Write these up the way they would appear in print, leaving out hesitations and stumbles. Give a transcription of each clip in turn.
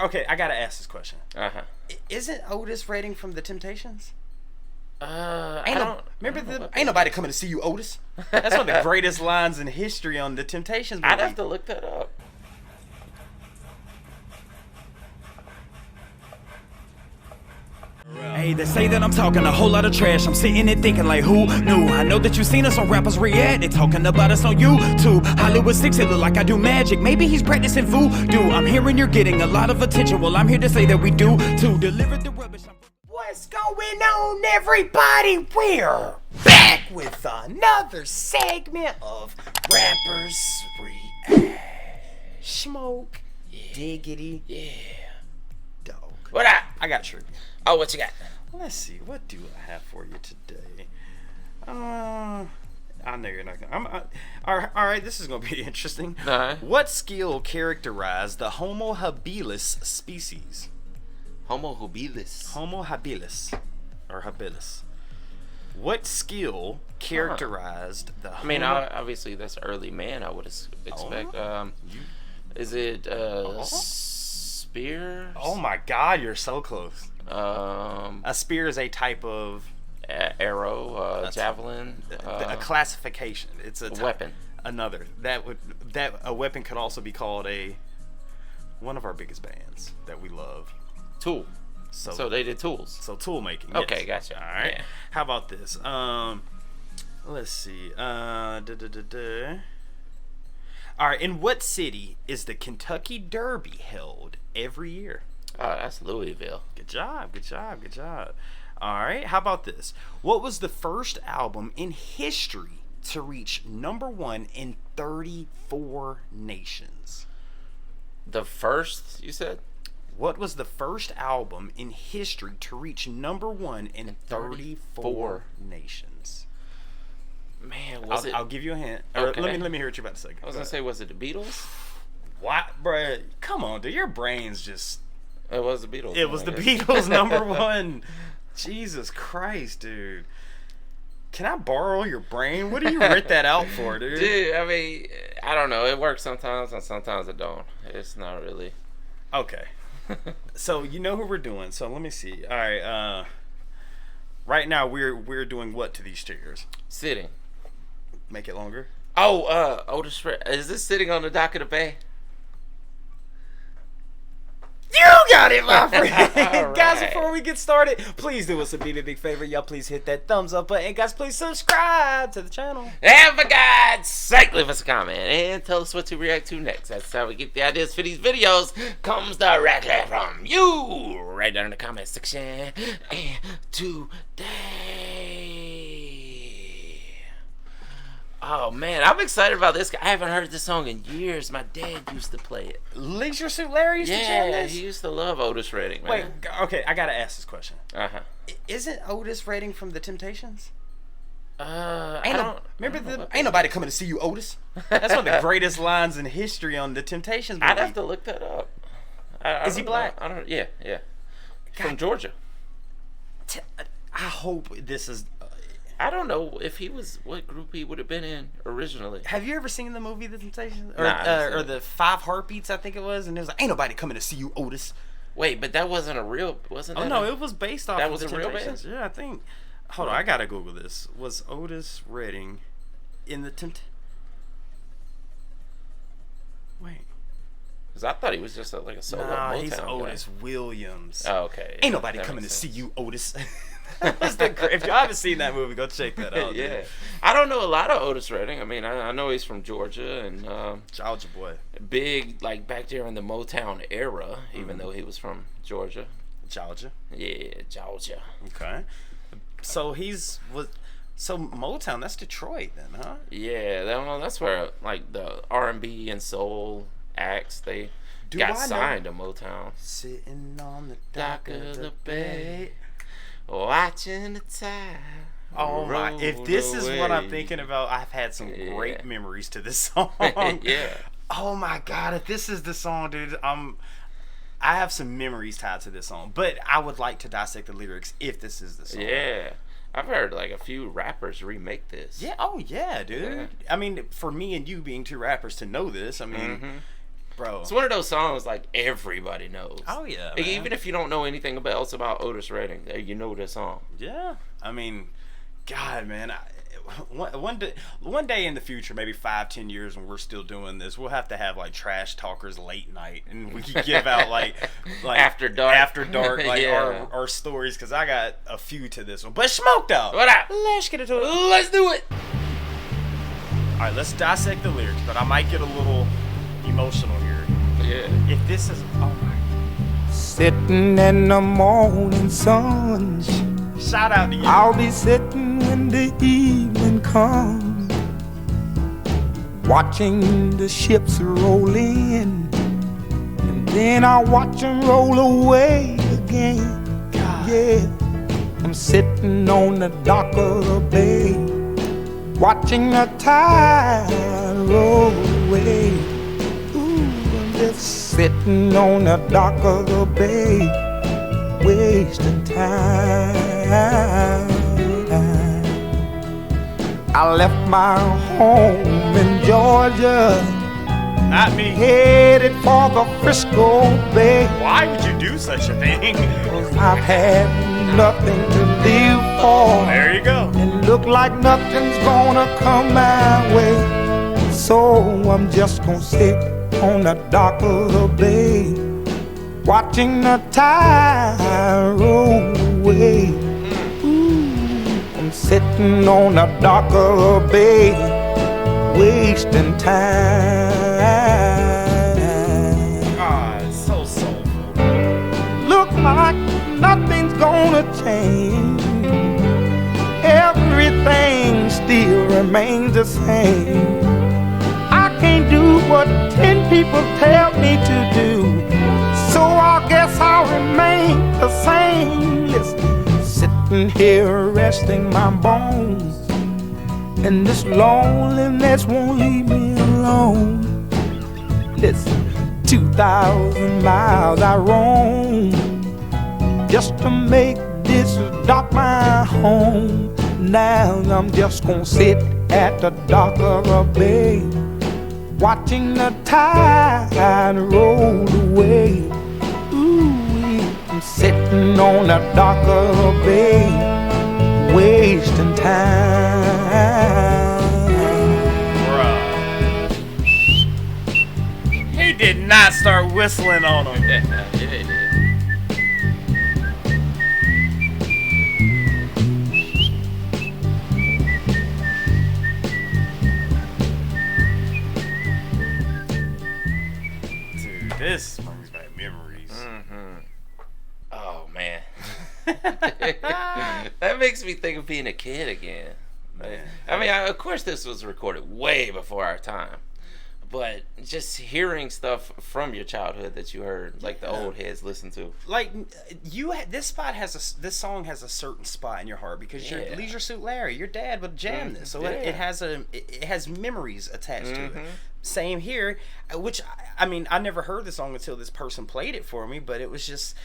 Okay, I gotta ask this question. Uh-huh. Isn't Otis Redding from The Temptations? I don't Remember know what ain't nobody coming to see you, Otis. That's one of the greatest lines in history on The Temptations movie. I'd have to look that up. Hey, they say that I'm talking a whole lot of trash. I'm sitting and thinking like, who knew? I know that you seen us on Rappers React. They talking about us on YouTube. Hollywood 6, it look like I do magic. Maybe he's practicing voodoo. I'm hearing you're getting a lot of attention. Well, I'm here to say that we do to deliver the rubbish. What's going on, everybody? We're back with another segment of Rappers React. Smoke, diggity, dog. What up? I got trivia. Oh, what you got? Let's see. What do I have for you today? I know you're not gonna. All right. This is gonna be interesting. Uh-huh. What skill characterized the Homo habilis species? Homo habilis. Homo habilis, or habilis. What skill characterized the? I mean, obviously that's early man. I would expect. Is it spear? Oh my God, you're so close. A A spear is a type of arrow, javelin, a classification. It's a weapon. Another a weapon could also be called one of our biggest bands that we love. Tool. So they did tools. So tool making. Okay, yes. gotcha. All right. Yeah. How about this? Let's see. All right. In what city is the Kentucky Derby held every year? Oh, that's Louisville. Good job. All right. How about this? What was the first album in history to reach #1 in 34 nations? The first, you said? What was the first album in history to reach #1 in 34 nations? Man, I'll give you a hint. Okay. Let me hear what you're about to say. I was gonna say, was it the Beatles? What, bruh? Come on, dude. Your brain's just. It was the Beatles. It was the Beatles #1. Jesus Christ, dude. Can I borrow your brain? What do you rent that out for, dude? Dude, I mean, I don't know. It works sometimes, and sometimes it don't. It's not really. Okay. So you know who we're doing. So let me see. All right. Right now we're doing what to these chairs? Sitting. Make it longer. Oh, Otis Redding. Is this sitting on the dock of the bay? You got it, my friend. All Guys, right. before we get started, please do us a big favor. Y'all please hit that thumbs up button. Guys, please subscribe to the channel. And for God's sake, leave us a comment and tell us what to react to next. That's how we get the ideas for these videos. Comes directly from you. Right down in the comment section. And today... Oh, man. I'm excited about this. I haven't heard this song in years. My dad used to play it. Leisure Suit Larry used to jam Yeah, this? he used to love Otis Redding, man. Wait, okay, I gotta ask this question. Uh-huh. Isn't Otis Redding from The Temptations? Ain't nobody coming to see you, Otis. That's one of the greatest lines in history on The Temptations movie. I'd have to look that up. Is he black? I don't. Yeah. From God. Georgia. I hope this is... I don't know if he was what group he would have been in originally. Have you ever seen the movie The Temptations? Or, Nah, I haven't seen or it. the 5 Heartbeats, I think it was, and it was like, ain't nobody coming to see you, Otis. Wait, but that wasn't a real. Wasn't Oh that? no, it was based off that of was The a real Temptations. band? Yeah, I think. Hold on, I gotta Google this. Was Otis Redding in the Wait. Because I thought he was just like a solo Nah, Motown he's guy. Otis Williams. Oh, okay. Ain't nobody That coming to makes see sense. you, Otis. That was if you haven't seen that movie, go check that out. Yeah, Dude. I don't know a lot of Otis Redding. I mean, I know he's from Georgia and Georgia boy. big like back there in the Motown era, even though he was from Georgia. Georgia. Yeah, Georgia. Okay. So So Motown, that's Detroit then, huh? Yeah, that's where like the R&B and soul acts they got signed to Motown. Sitting on the dock of the bay. Watching the tide. Oh my! If this is what I'm away. thinking about, I've had some Yeah. great memories to this song. Yeah. Oh my God! If this is the song, dude, I have some memories tied to this song. But I would like to dissect the lyrics if this is the song. Yeah. I've heard like a few rappers remake this. Yeah. Oh yeah, dude. Yeah. I mean, for me and you being 2 rappers to know this, I mean, Bro. It's one of those songs like everybody knows. Oh yeah, Like, man. even if you don't know anything else about Otis Redding, you know this song. Yeah, I mean, God, man. One day in the future, maybe 5-10 years, when we're still doing this, we'll have to have like Trash Talkers late night, and we can give out like After dark, like Yeah. our stories, because I got a few to this one. But Smoke though, What up? let's get into it. Let's do it. All right, let's dissect the lyrics, but I might get a little emotional here. Yeah. If this is, oh my, Sitting in the morning sun, shout out to you. I'll be sitting when the evening comes, watching the ships roll in, and then I'll watch them roll away again. God. Yeah, I'm sitting on the dock of the bay, watching the tide roll away. Ooh, I'm just sitting on the dock of the bay, wasting time. I left my home in Georgia, Not me. headed for the Frisco Bay. Why would you do such a thing? 'Cause I've had nothing to live for, There you go. and look like nothing's gonna come my way. So I'm just gonna sit on the dock of the bay, watching the tide roll away. Ooh, I'm sitting on the dock of the bay, wasting time. Ah, it's so soulful. Look like nothing's gonna change. Everything still remains the same. I can't do what 10 people tell me to do, so I guess I'll remain the same. Listen, sitting here resting my bones, and this loneliness won't leave me alone. Listen, 2,000 miles I roam just to make this dock my home. Now I'm just gonna sit at the dock of the bay, watching the tide roll away. Ooh, I'm sitting on the dock of the bay, wasting time. Bruh. He did not start whistling on him. Yeah, it did. Dude, this brings back memories. Oh man. That makes me think of being a kid again. Man. I mean, of course, this was recorded way before our time, but just hearing stuff from your childhood that you heard, like the old heads listen to. Like this this song has a certain spot in your heart because you're Yeah. Leisure Suit Larry. Your dad would jam this, so Yeah. it has memories attached to it. Mhm. Same here, which I mean I never heard the song until this person played it for me, but it was just.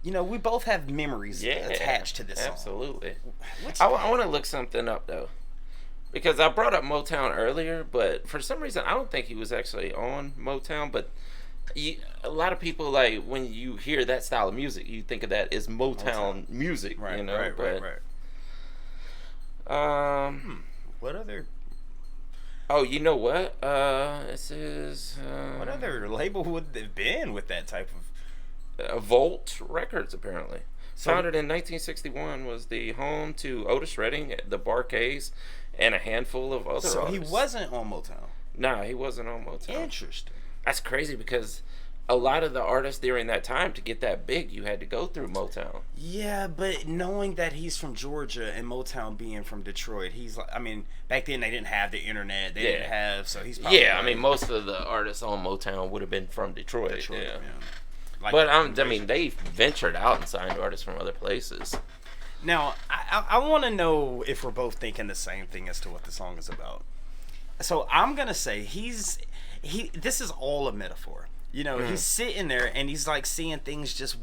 You know, we both have memories attached to this song. Absolutely. What's I want to look something up though, because I brought up Motown earlier, but for some reason I don't think he was actually on Motown. But a lot of people, like, when you hear that style of music, you think of that as Motown music, right, you know. right. What other? Oh, you know what? This is What other label would it have been with that type of? Volt Records, apparently. So- Founded in 1961, was the home to Otis Redding, the Barkays, and a handful of other So he artists. wasn't on Motown. Nah, he wasn't on Motown. Interesting. That's crazy because a lot of the artists during that time, to get that big, you had to go through Motown. Yeah, but knowing that he's from Georgia and Motown being from Detroit, he's like, I mean, back then they didn't have the internet. They didn't have, so he's probably Yeah, I like- mean, most of the artists on Motown would have been from Detroit. Yeah. Like, But I mean, they ventured out and signed artists from other places. now I want to know if we're both thinking the same thing as to what the song is about. So I'm gonna say this is all a metaphor. You know, he's sitting there and he's like seeing things just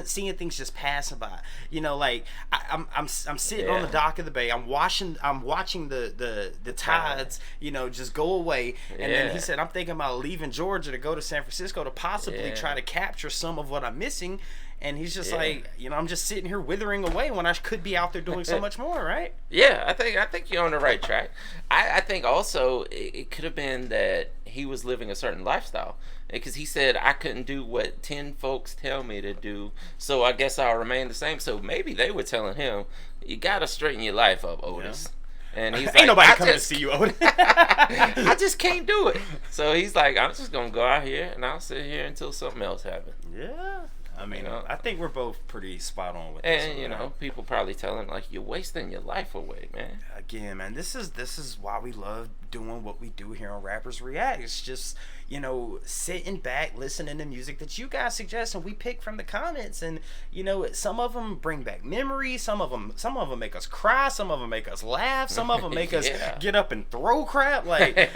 seeing things just passing by. You know, like I'm sitting on the dock of the bay. I'm watching the tides, you know, just go away. And then he said, I'm thinking about leaving Georgia to go to San Francisco to possibly try to capture some of what I'm missing. And he's just like, you know, I'm just sitting here withering away when I could be out there doing so much more, right? Yeah, I think you're on the right track. I think also it could have been that he was living a certain lifestyle, because he said, I couldn't do what 10 folks tell me to do, so I guess I'll remain the same. So maybe they were telling him, you gotta straighten your life up, Otis. Yeah. And he's ain't like, nobody coming to see you, Otis. I just can't do it. So he's like, I'm just gonna go out here and I'll sit here until something else happens. Yeah. I mean, I think we're both pretty spot on with this. And, you know, people probably tell him, like, you're wasting your life away, man. Again, man, this is why we love doing what we do here on Rappers React. It's just, you know, sitting back, listening to music that you guys suggest and we pick from the comments. And, you know, some of them bring back memories. Some of them make us cry. Some of them make us laugh. Some of them make us get up and throw crap. Like, I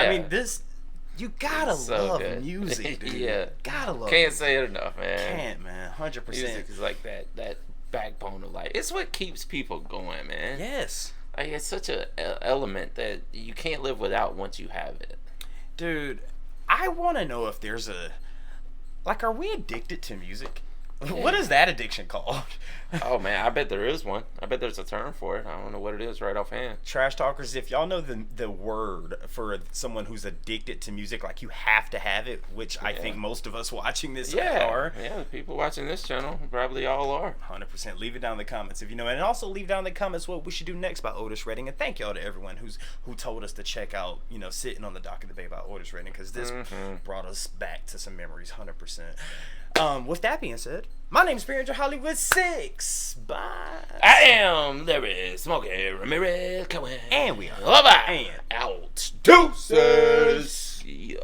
mean, you gotta love music, dude. Gotta love Can't music. say it enough, man. Can't, man. 100%. Music is like that backbone of life. It's what keeps people going, man. Yes. Like, it's such a element that you can't live without once you have it. Dude, I want to know if there's are we addicted to music? What is that addiction called? Oh man, I bet there is one. I bet there's a term for it. I don't know what it is right offhand. Trash talkers, if y'all know the word for someone who's addicted to music, like you have to have it, which I think most of us watching this are. Yeah, the people watching this channel probably all are. 100%. Leave it down in the comments if you know. And also leave down in the comments what we should do next by Otis Redding. And thank y'all to everyone who told us to check out, you know, Sitting on the Dock of the Bay by Otis Redding, because this brought us back to some memories, 100%. With that being said, my name's Smokey and Hollywood 6. Bye. I am Larry Smokey Ramirez Cohen. And we are. Bye-bye. And out. Deuces. Yeah.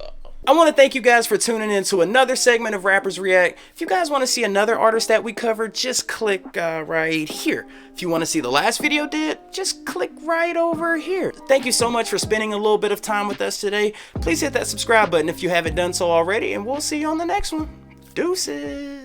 I want to thank you guys for tuning in to another segment of Rappers React. If you guys want to see another artist that we covered, just click right here. If you want to see the last video just click right over here. Thank you so much for spending a little bit of time with us today. Please hit that subscribe button if you haven't done so already, and we'll see you on the next one. Deuces.